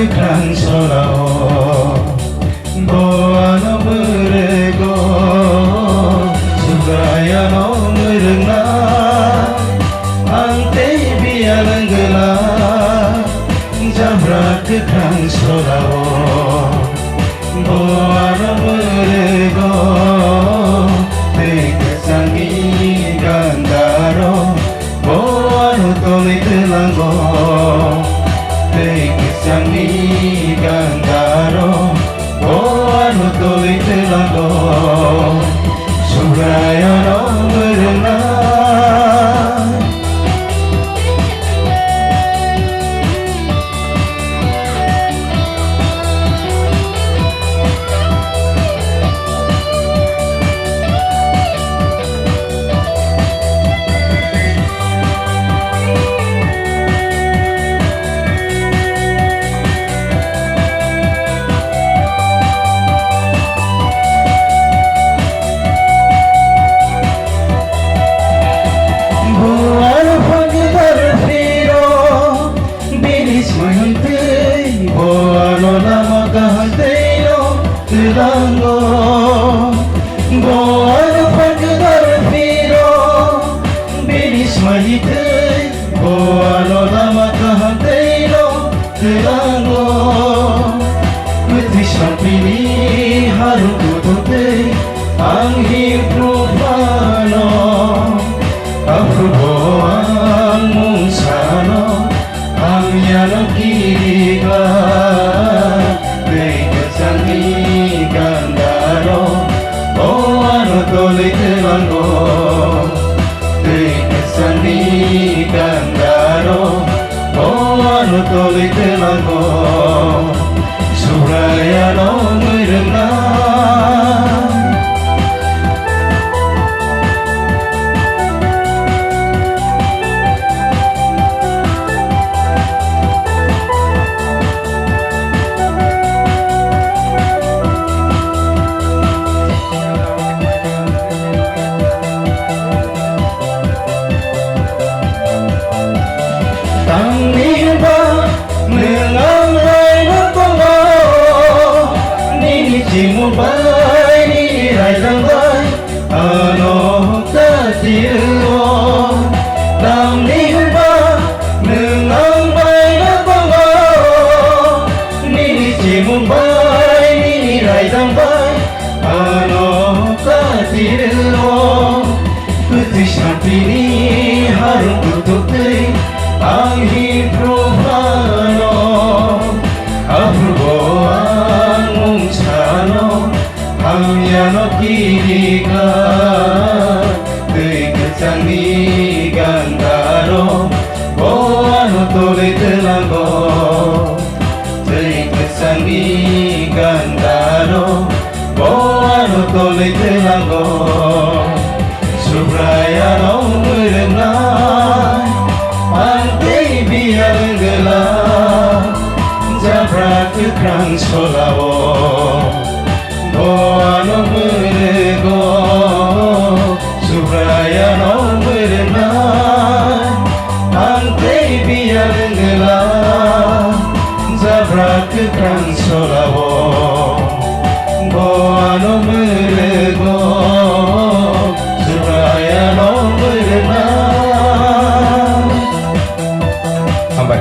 krangsolao boano merego subraya no merengna ante bialenggela jabra krangsolao boano merego tekesangi gandaro boano tolitelango tekesangi gandaro boano tolitelango subraya no merengna boano pagdar firo bilis mahite boano lama kahantero terango kutis pili haru kutote ang hiprofano afro ang musano ang yano kiriga tekesangi gandaro boano tolitelango tekesangi gandaro boano tolitelango subraya no merengna Mumbai ni Raizambai ano tatiro dam ni ba nengang bai na bongo ni Mumbai ni Raizambai ano tatiro kutis pili harum kutote ang hiprofano afro ang yano kiriga tekesangi gandaro boano tolitelango tekesangi gandaro boano tolitelango subraya no merengna ante bialenggela jabra krangsolao boano merego subraya no merengna ante bialenggela jabra krangsolao boano merego subraya no merengna sampai